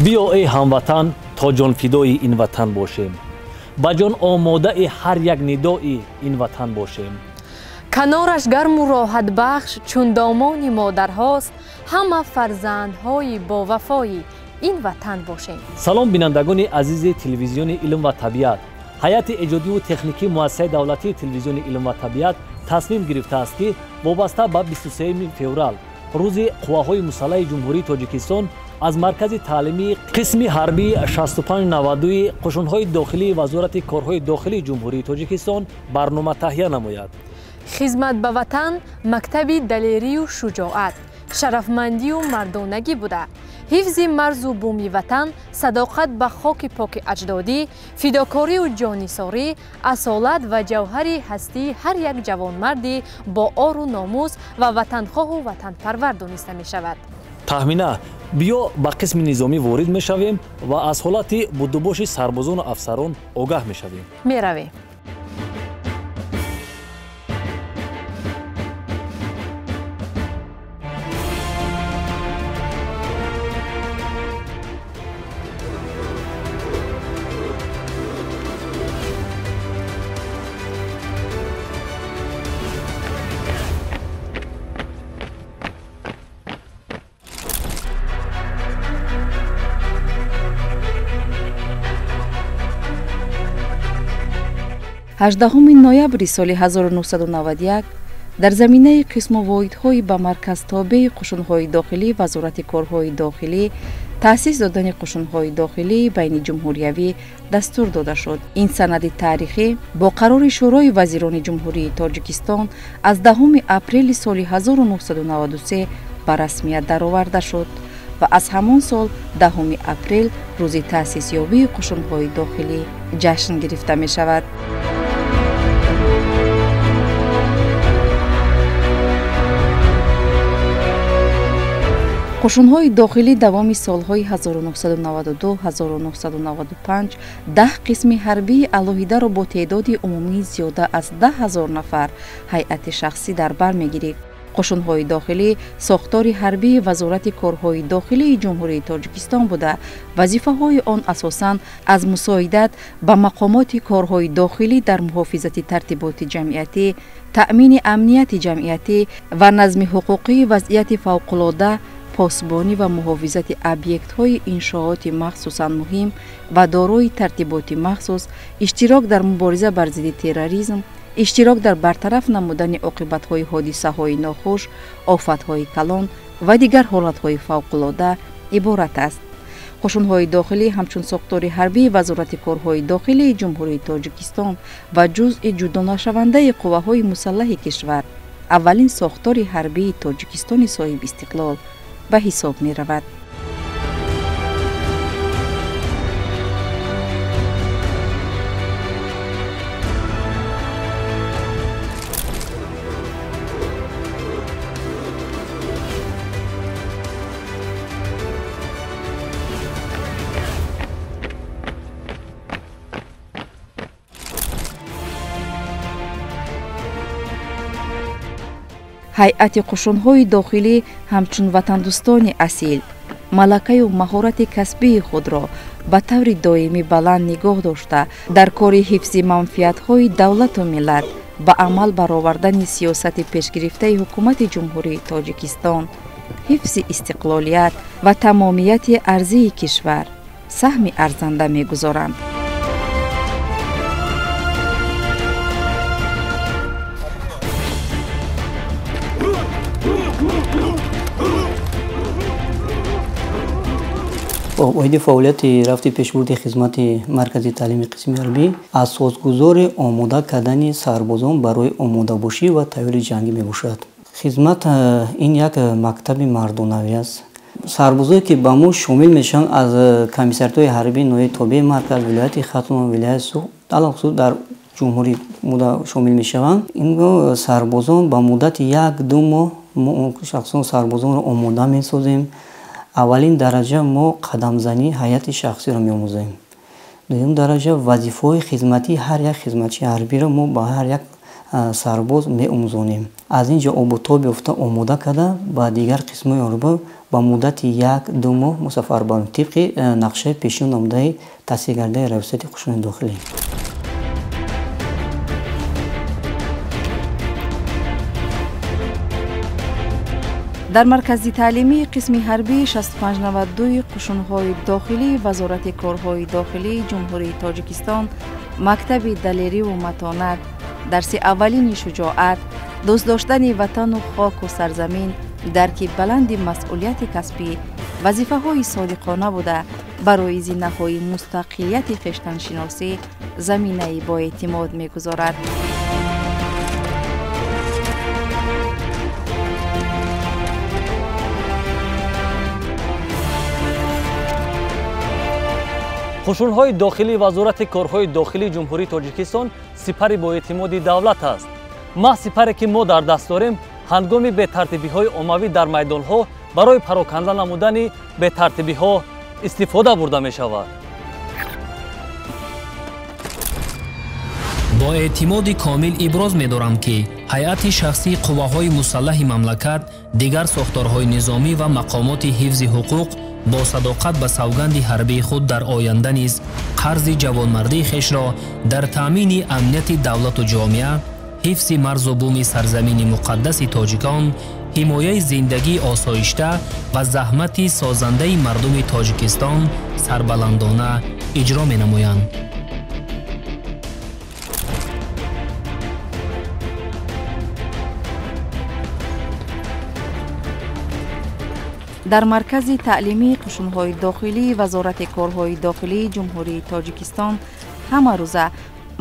بیا ای هموطن تا جان فدای این وطن باشیم، با جان آماده هر یک ندای این وطن باشیم. کنارش گرم و راحت بخش چون دامان مادرهاست، همه فرزندهای با وفای این وطن باشیم. سلام بینندگان عزیز تلویزیون علم و طبیعت. هیئت ایجادی و تکنیکی مؤسسه دولتی تلویزیون علم و طبیعت تصمیم گرفته است که وابسته به 23 فوریه روز قواهای مسلح جمهوری تاجیکستان از مرکز تعلیمی قسم حربی 6592 قشون‌های داخلی وزارت کارهای داخلی جمهوری تاجیکستان برنامه تهیه نماید. خدمت به وطن مکتبی دلیری و شجاعت، شرفمندی و مردانگی بوده. حفظ مرز و بومی وطن، صداقت به خاک پاک اجدادی، فداکاری و جانیساری، اصالت و جوهر هستی هر یک جوانمردی با آر و ناموس و وطنخواه و وطن پرور دانسته می شود. تخمینه بیا به قسم نظامی وارد می شویم و از حالت بودوباش سربازان و افسران آگاه می شویم. می رویم. هجدهم نوامبر سال 1991 در زمینه قسم واحدهای به مرکز تابع قشون‌های داخلی وزارت کارهای داخلی تأسیس دادن قشون‌های داخلی بین جمهوریوی دستور داده شد. این سند تاریخی با قرار شورای وزیران جمهوری تاجیکستان از 10 اپریل سال 1993 به رسمیت درآورده شد و از همان سال 10 اپریل روز تأسیس یابی قشون‌های داخلی جشن گرفته می شود. قشون‌های داخلی دوام سالهای 1992-1995 10 قسم حربی علاهیده را با تعداد عمومی زیاده از 10,000 نفر هیئت شخصی در بر می‌گیرد. قشون‌های داخلی ساختار حربی وزارت کارهای داخلی جمهوری تاجیکستان بوده. وظیفه‌های آن اساساً از مساعدت به مقامات کارهای داخلی در محافظت ترتیبات جمعیتی، تأمین امنیت جمعیتی و نظم حقوقی وضعیت فوق‌العاده، پاسبانی و محافظت ابیکت‌های انشاءات مخصوصاً مهم و دارای ترتیبات مخصوص، اشتراک در مبارزه بر ضد تروریسم، اشتراک در برطرف نمودن عاقبت‌های حادثه‌های ناخوش، آفت‌های کلان و دیگر حالت‌های فوق‌العاده عبارت است. قشون‌های داخلی همچون ساختار حربی وزارت کارهای داخلی جمهوری تاجیکستان و جزء جدا نشونده قواهای مسلح کشور، اولین ساختار حربی تاجیکستان صاحب استقلال به حساب می رود. هیئت قشون‌های داخلی همچون وطندوستان اصیل ملکه و مهارت کسبی خود را به طور دائمی بلند نگاه داشته در کار حفظ منفعت‌های دولت و ملت به عمل برآوردن سیاست پیشگرفته حکومت جمهوری تاجیکستان، حفظ استقلالیت و تمامیت ارضی کشور سهم ارزنده می‌گذارند. واحد فعالیت رفت پیشبرد خدمت مرکز تعلیم قسم حربی اساسگذار آماده کردن سربازان برای آماده باشی و تیاری جنگی می باشد. خدمت این یک مکتب مردانوی است. سربازایی که به ما شامل میشن از کمیسریات‌های حربی نوع تابع مرکز ولایت ختام و ولایت سوخت در جمهوری شامل میشوند. این سربازان با مدت 1-2 ماه شخصان سربازان را آماده میسازیم. اولین درجه ما قدم زنی هیئت شخصی را می‌آموزیم. دوم درجه وظیفه‌های خدمتی هر یک خدمتچی حربی را ما با هر یک сарбоз меомӯзонем. Аз ин ҷо обу тоби офта омода карда ба дигар қисмҳои орбо ба муддати 1-2 моҳ мусаффар барем тибқи нақшаи пешин намудаи таҳсилгардаи рависати қушунои дохилӣ. дар маркази таълимии қисми ҳарбии 6592 қушунҳои дохилии вазорати корҳои дохилии ҷумҳурии Тоҷикистон мактаби далериву матонат, дарси аввалини шуҷоат, дӯст доштани ватану хоку сарзамин, дарки баланди масъулияти касбӣ, вазифаҳои содиқона буда барои зинаҳои мустақилияти хештаншиносӣ заминаи боэътимод мегузорад. қушунҳои дохилии вазорати корҳои дохилии ҷумҳурии Тоҷикистон сипари боэътимоди давлат аст. маҳз сипаре ки мо дар даст дорем ҳангоми бетартибиҳои оммавӣ дар майдонҳо барои пароканда намудани бетартибиҳо истифода бурда мешавад. бо эътимоди комил иброз медорам ки ҳайати шахсии қувваҳои мусаллаҳи мамлакат дигар сохторҳои низомӣ ва мақомоти ҳифзи ҳуқуқ бо садоқат ба савганди ҳарбии худ дар оянда низ қарзи ҷавонмардии хешро дар таъмини амнияти давлату ҷомеа, ҳифзи марзу буми сарзамини муқаддаси тоҷикон, ҳимояи зиндагии осоишта ва заҳмати созандаи мардуми Тоҷикистон сарбаландона иҷро менамоянд. дар маркази таълимии қушунҳои дохилии вазорати корҳои дохилии ҷумҳурии Тоҷикистон ҳама рӯза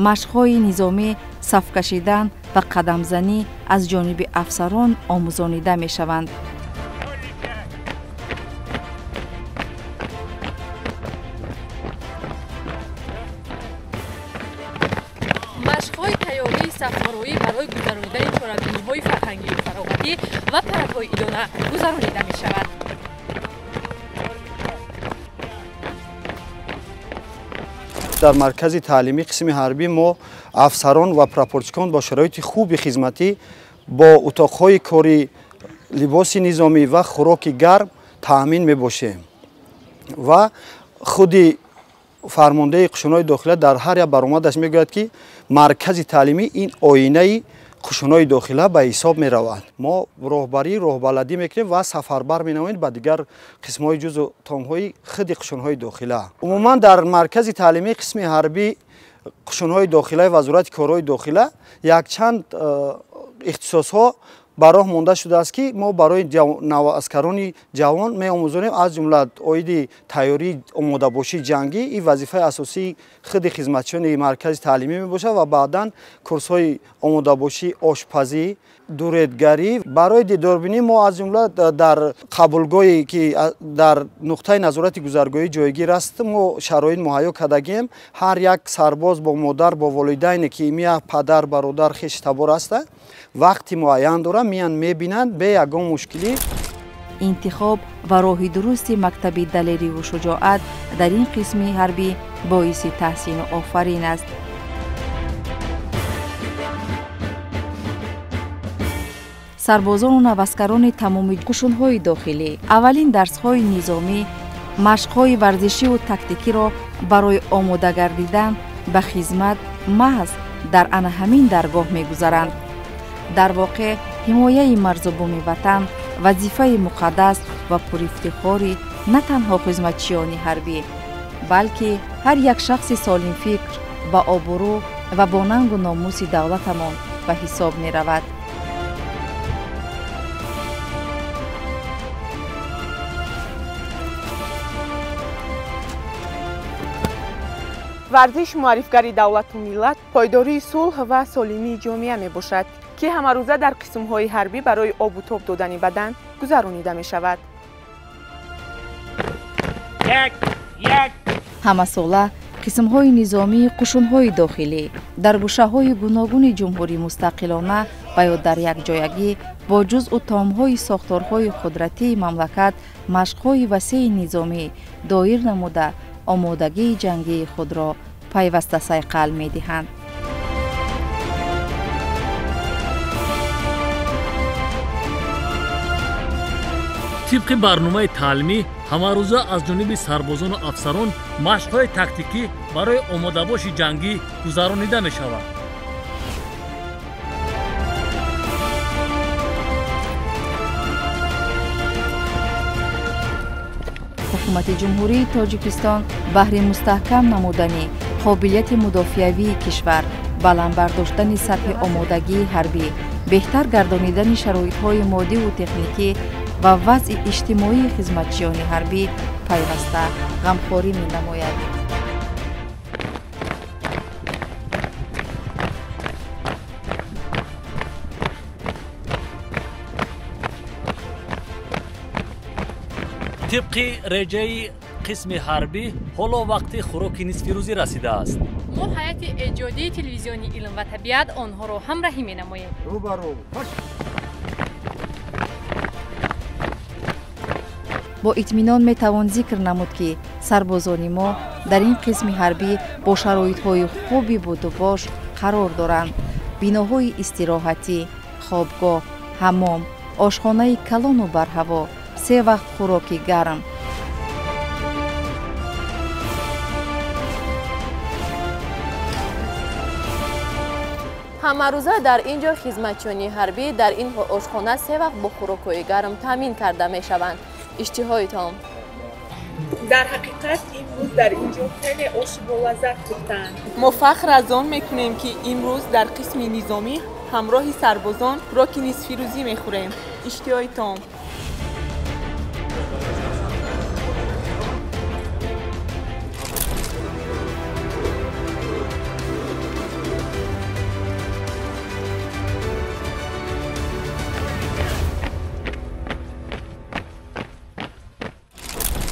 машқҳои низомӣ, саф кашидан ва қадамзанӣ аз ҷониби афсарон омӯзонида мешаванд. машқҳои тайёрии сафҳороӣ барои гузарондани чорабиниҳои фарҳангию фароғатӣ ва парадҳои идона гузаронида мешавад. дар маркази таълимии қисми ҳарбӣ мо афсарон ва прапорчикон бо шароити хуби хизматӣ бо утоқҳои кори либоси низомӣ ва хӯроки гарм таъмин мебошем ва худи фармондаи қушунои дохила дар ҳар як баромадаш мегӯяд ки маркази таълимӣ ин оинаи қушунои дохила ба ҳисоб меравад. мо роҳбарӣ роҳбаладӣ мекунем ва сафарбар менамоем ба дигар қисмҳои ҷузу томҳои худи қушунҳои дохила. умуман дар маркази таълимии қисми ҳарбӣ қушунҳои дохилаи вазорати корҳои дохила якчанд ихтисосҳо ба роҳ монда шудааст ки мо барои наваскарони ҷавон меомӯзонем, аз ҷумла оиди тайёрии омодабошии ҷангӣ. ин вазифаи асосии худи хизматчиёни маркази таълимӣ мебошад ва баъдан курсҳои омодабошии ошпазӣ, дуретгарӣ. барои дидорбинӣ мо аз ҷумла дар қабулгоҳе ки дар нуқтаи назорати гузаргоҳӣ ҷойгир аст мо шароит муҳайё кардагем. ҳар як сарбоз бо модар бо волидайне ки мия падар бародар хеши табор аста вақти муайян дорад миян мебинанд бе ягон мушкилӣ. интихоб ва роҳи дурусти мактаби далериву шуҷоат дар ин қисми ҳарбӣ боиси таҳсину офарин аст. сарбозону наваскарони тамоми қушунҳои дохилӣ аввалин дарсҳои низомӣ, машқҳои варзишиву тактикиро барои омода гардидан ба хизмат маҳз дар ана ҳамин даргоҳ мегузаранд. дар воқеъ ҳимояи марзубуми ватан вазифаи муқаддас ва пурифтихори на танҳо хизматчиёни ҳарбӣ, балки ҳар як шахси солимфикр ба обурӯ ва бо нангу номуси давлатамон ба ҳисоб меравад. варзиш муаррифгари давлату миллат пойдории сулҳ ва солимии ҷомеа мебошад ки ҳамарӯза дар қисмҳои ҳарбӣ барои обу тоб додани бадан гузаронида мешавад. ҳамасола қисмҳои низомии қушунҳои дохилӣ дар гӯшаҳои гуногуни ҷумҳурӣ мустақилона ва ё дар якҷоягӣ бо ҷузъу томҳои сохторҳои қудратии мамлакат машқҳои васеи низомӣ доир намуда омодагии ҷангии худро пайваста сайқал медиҳанд. طبق برنامه تعلیمی همه‌روزه از جانب سربازان و افسران مشق‌های تاکتیکی برای آماده‌باش جنگی گذرانیده می‌شود. حکومت جمهوری تاجیکستان بهر مستحکم نمودن قابلیت مدافعوی کشور، بلند برداشتن سطح آمادگی حربی، بهتر گردانیدن شرایط‌های مادی و تکنیکی و وضع اجتماعی خدمتچیان حربی پیوسته غمخواری می‌نماید. طبق رجای قسم حربی حالا وقت خوراک نصف روزی رسیده است. ما حیات ایجادی تلویزیونی علم و طبیعت آنها را همراهی می‌نماییم. با اطمینان میتوان ذکر نمود که سربازان ما در این قسم حربی با شرایط‌های خوبی بود و باش قرار دارند. بیناهای استراحتی، خوابگاه، حمام، آشخانه کلان و برهوا، 3 وقت خوراک گرم. همه‌روزه در اینجا خدمتچیان حربی در این آشخانه 3 وقت با خوراک‌های گرم تامین کرده می‌شوند. اشتهایتان؟ در حقیقت امروز در اینجا خیلی آش با لذت بودند. ما فخر از آن میکنیم که امروز در قسم نظامی همراه سربازان خوراک نصف روزی میخوریم. اشتهایتان؟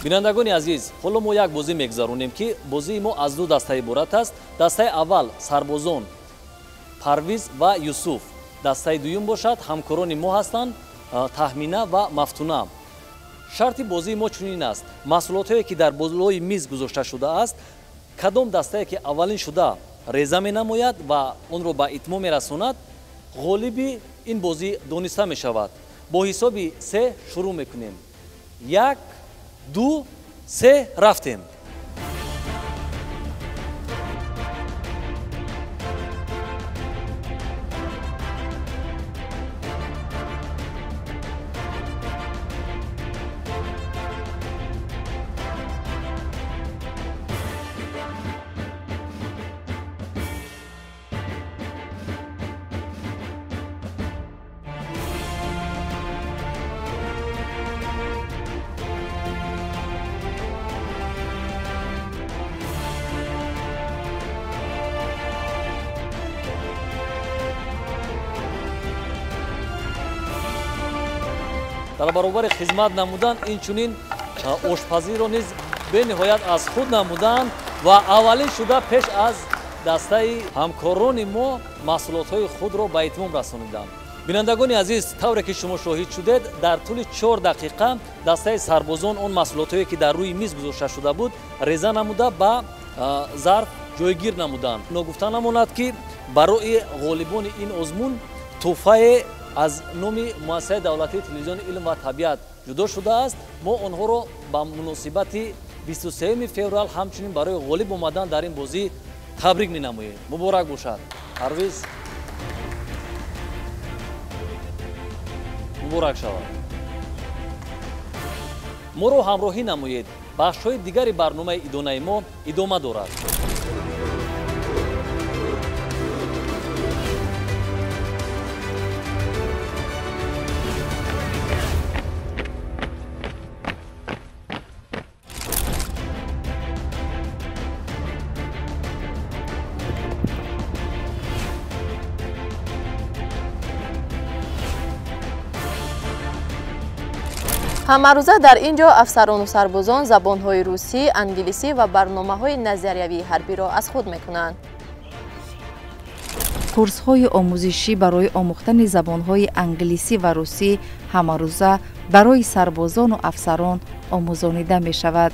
بینندگان عزیز، حالا ما یک بازی میگذرونیم که بازی ما از 2 دسته عبارت است. دسته اول سربازان پرویز و یوسف، دسته دوم باشد همکاران ما هستند تهمینه و مفتونه. شرط بازی ما چنین است: محصولاتی که در بالای میز گذاشته شده است، کدام دسته که اولین شده ریزه می نماید و آن را به اتمام می رساند، غالب این بازی دانسته می شود. با حساب 3 شروع میکنیم. 1 2 3 رفتیم. در برابر خدمت نمودن اینچنین آشپزی را نیز به نهایت از خود نمودند و اولین شده پیش از دسته همکاران ما محصولات‌های خود را به اتمام رسانیدند. بینندگان عزیز، طوری که شما شاهد شدید، در طول 4 دقیقه دسته سربازان آن محصولاتی که در روی میز گذاشته شده بود ریزه نموده به ظرف جایگیر نمودند. نگفته نماند که برای غالبان این آزمون تحفه از نام مؤسسه دولتی تلویزیون علم و طبیعت جدا شده است. ما آنها را با مناسبت 23 فوریه همچنین برای غالب آمدن در این بازی تبریک می‌نماییم. مبارک باشد. پرویز مبارک شود. ما را همراهی نمایید. بخش‌های دیگری برنامه ادانه ما ادامه دارد. همه‌روزه در اینجا افسران و سربازان زبان‌های روسی، انگلیسی و برنامه‌های نظریوی حربی را از خود می‌کنند. کورس‌های آموزشی برای آموختن زبان‌های انگلیسی و روسی همه‌روزه برای سربازان و افسران آموزانیده می‌شود.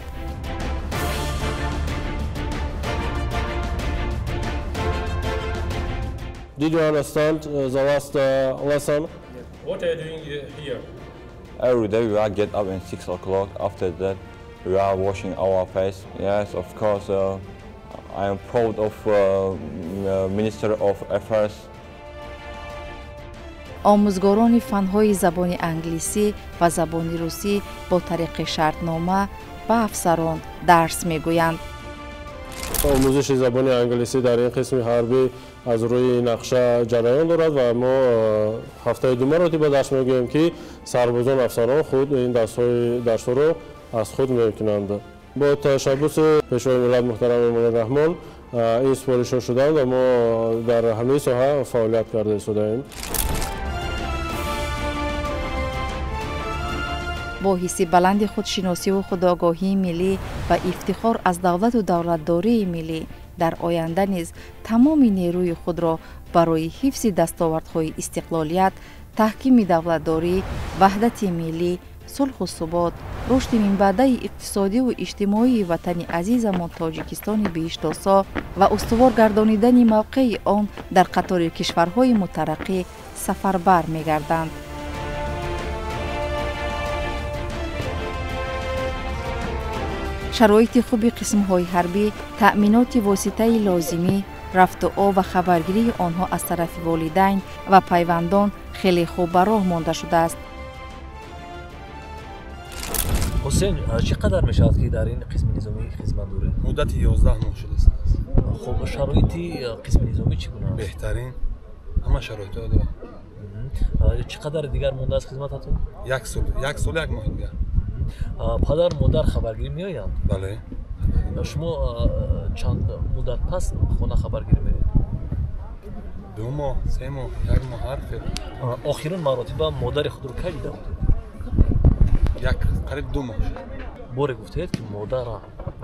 Did you understand the last lesson? What are you doing here? Every day we are get up at 6 o'clock. After that, we are washing our face. Yes, of course. I am proud of Minister of Affairs. آموزگاران فنهای زبان انگلیسی و زبان روسی با طریق شرطنامه به افسران درس میگویند. آموزش زبان انگلیسی در این قسم حربی از روی نقشه جریان دارد و ما هفته 2 مرتبه درس میگوییم که سربازان افسران خود این درس رو از خود میکنند. با تشبث پیشوای ملت محترم امام رحمان این سپارش شدند و ما در همه ساحه فعالیت کرده شدیم. با حس بلند خودشناسی و خودآگاهی ملی و افتخار از دولت و دولتداری ملی در آینده نیز تمام نیروی خود را برای حفظ دستاوردهای استقلالیت، تحکیم دولتداری، وحدت ملی، صلح و ثبات، رشد منبعده اقتصادی و اجتماعی وطن عزیزمان تاجیکستان بیشتاسا و استوار گردانیدن موقع آن در قطار کشورهای مترقی سفربر می‌گردند. شرایط خوب قسم‌های حربی، تأمینات واسطه لازمی، رفت و آب و خبرگیری آنها از طرف والدین و پیوندان خیلی خوب به راه مانده شده است. حسین چقدر میشود که در این قسم نظامی خدمت دارید؟ مدت 11 ماه شده است. خب شرایط قسم نظامی چگونه است؟ بهترین همه شرایط داره. چقدر دیگر مونده است خدمتتون؟ 1 سال 1 ماه دیگر. پدر مادر خبرگیری میآیند؟ بله. شما چند مدت پس خانه خبرگیری میرید؟ 2 ماه 3 ماه 1 ماه حرف. آخرین مراتب مادر خود رو کی دیده بودید؟ قریب 2 ماه. باره گفتید که مادر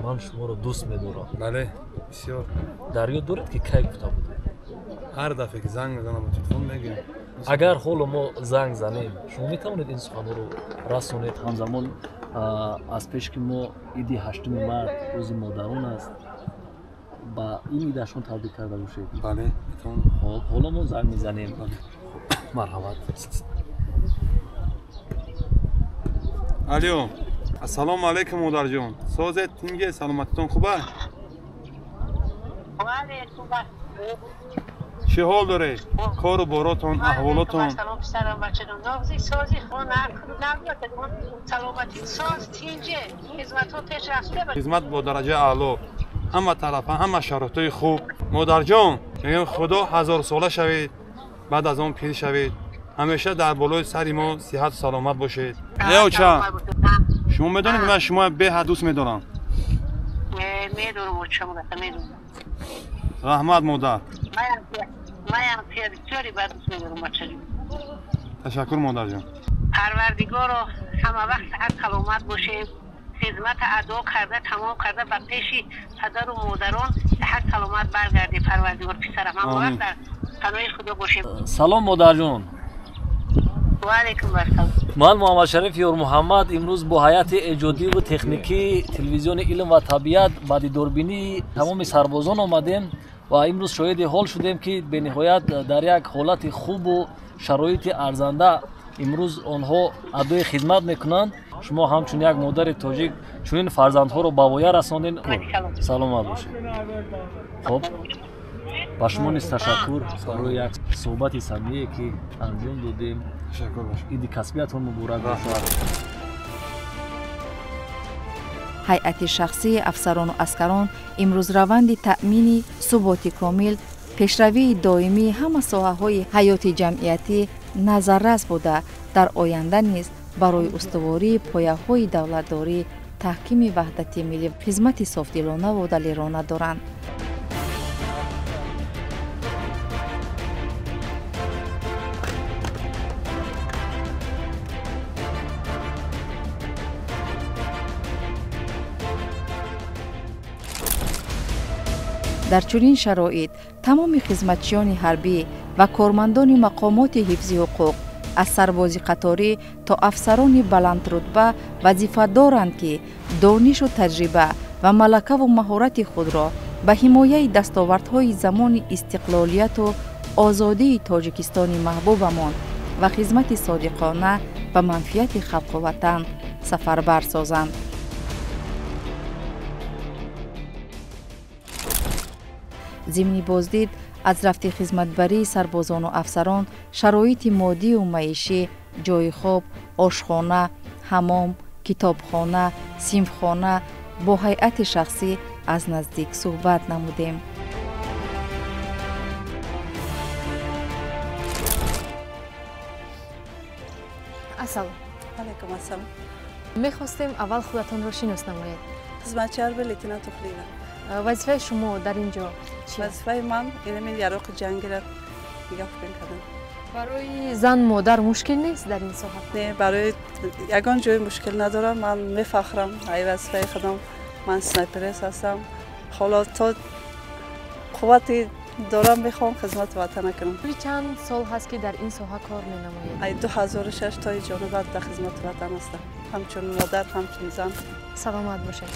من شما رو دوست می‌دارم. بله بسیار. در یاد دارید که کی گفته بود؟ هر دفعه که زنگ میزنم با تلفن میگم. اگر حالا ما زنگ زنیم شما میتوانید این سخن رو رسونید همزمان از پیش که ما ایدی 8 مرد روز مادران است با این ایدهشون تبدیل کرده باشید؟ بله میتونم. خب حالا ما زنگ میزنیم. مرحبا. الو السلام علیکم مادر جان. سازت میگه سلامتتون خوبه؟ چه حال داره؟ کار و باراتون، احوالاتون؟ سلام پسرم بچه دون نازی سازی خونه نمیاد سلامتی ساز تینجه خدمت ها پیش رفته خدمت با درجه اعلا، همه طرفه همه شرایط خوب. مادر جان میگم خدا 1000 ساله شوید، بعد از اون پیر شوید، همیشه در بالای سر ما صحت و سلامت باشید. یا چا شما میدونید من شما به حد دوست میدارم. میدونم شما میدونم. رحمت مادر. مایم پیری بعد دوست میدارم بچه جون. تشکر مادر جان. پروردگار رو همه وقت صحت سلامت باشه، خدمت ادا کرده تمام کرده به پیش پدر و مادران صحت سلامت برگردی پروردگار پسرم همه وقت در پناه خدا باشه. سلام مادر جان. و علیکم السلام. من محمد شریف یور محمد امروز با هیئت ایجادی و تکنیکی تلویزیون علم و طبیعت بعد دوربینی تمام سربازان آمدیم و امروز شاهد حال شدیم که به نهایت در یک حالت خوب و شرایط ارزنده امروز آنها ادای خدمت میکنند. شما همچون یک مادر تاجیک چون فرزندها رو به وایه رساندین. سلامت باشید. خب با شما نیز تشکر برای یک صحبت صمیمی که انجام دادیم. تشکر باشید. ایدی کسبیتون مبارک باشد. هیئت شخصی افسران و عسکران امروز روند تأمین ثبات کامل، پیشروی دائمی همه ساحه‌های حیات جمعیتی نظررس بوده در آینده نیز برای استواری پایه‌های دولتداری تحکیم وحدت ملی خدمت صافدلانه و دلیرانه دارند. در چنین شرایط تمام خدمتچیان حربی و کارمندان مقامات حفظی حقوق از سرباز قطاری تا افسران بلند رتبه وظیفه دارند که دانش و تجربه و ملکه و مهارت خود را به حمایه دستاوردهای زمان استقلالیت و آزادی تاجیکستان محبوبمان ва хизмати содиқона ба манфиати халқу ватан сафарбар созанд. зимни боздид аз рафти хизматбарии сарбозону афсарон шароити моддию маишӣ, ҷои хоб, ошхона, ҳамом, китобхона, синфхона бо ҳайъати шахсӣ аз наздик суҳбат намудем. ассалом. алайкум ассалом. мехостем аввал худатонро шинос намоед. хизматчи ҳарби лейтенант тухлина. вазифаи шумо дар ин ҷо чист? вазифаи ман илми яроқи ҷангиро дига фикр кардам. барои зан модар мушкил нест дар ин соҳа? не, барои ягон ҷои мушкил надорам. ман мефахрам ай вазифаи худам. ман снайперист ҳастам. ҳоло то қуввати дорам мехоҳам хизмати ватана кунам. чанд сол ҳаст ки дар ин соҳа кор менамоед? ай 2006 то ҷонибат дар хизмати ватан ҳастам. ҳамчун модар, ҳамчун зан. саломат бошед.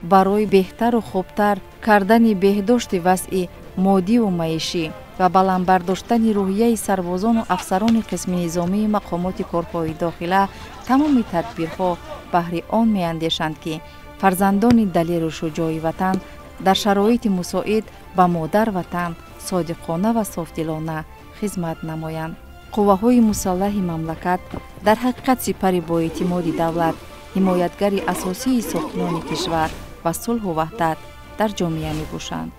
барои беҳтару хубтар кардани беҳдошти вазъи моддию маишӣ ва баландбардоштани рӯҳияи сарбозону афсарони қисми низомии мақомоти корҳои дохила тамоми тадбирҳо баҳри он меандешанд ки фарзандони далеру шуҷои ватан дар шароити мусоид ба модар ватан содиқона ва софдилона хизмат намоянд. қувваҳои мусаллаҳи мамлакат дар ҳақиқат сипари боэътимоди давлат, ҳимоятгари асосии сохинони кишвар ва сулҳу ваҳдат дар ҷомеа мебошанд.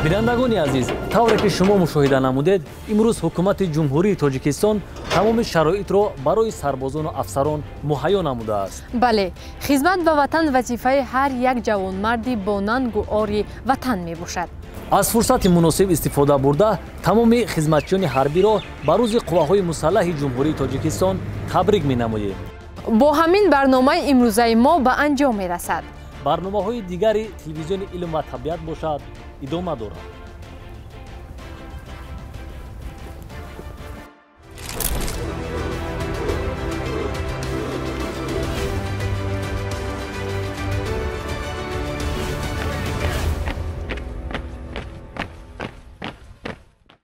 бинандагони азиз, тавре ки шумо мушоҳида намудед, имрӯз ҳукумати ҷумҳурии Тоҷикистон тамоми шароитро барои сарбозону афсарон муҳайё намудааст. бале, хизмат ба ватан вазифаи ҳар як ҷавонмарди бо нангу ори ватан мебошад. аз фурсати муносиб истифода бурда тамоми хизматчиёни ҳарбиро ба рӯзи қувваҳои мусаллаҳи ҷумҳурии Тоҷикистон табрик менамоем. бо ҳамин барномаи имрӯзаи мо ба анҷом мерасад. барномаҳои дигари телевизиони илм ва табиат бошад идома дорад.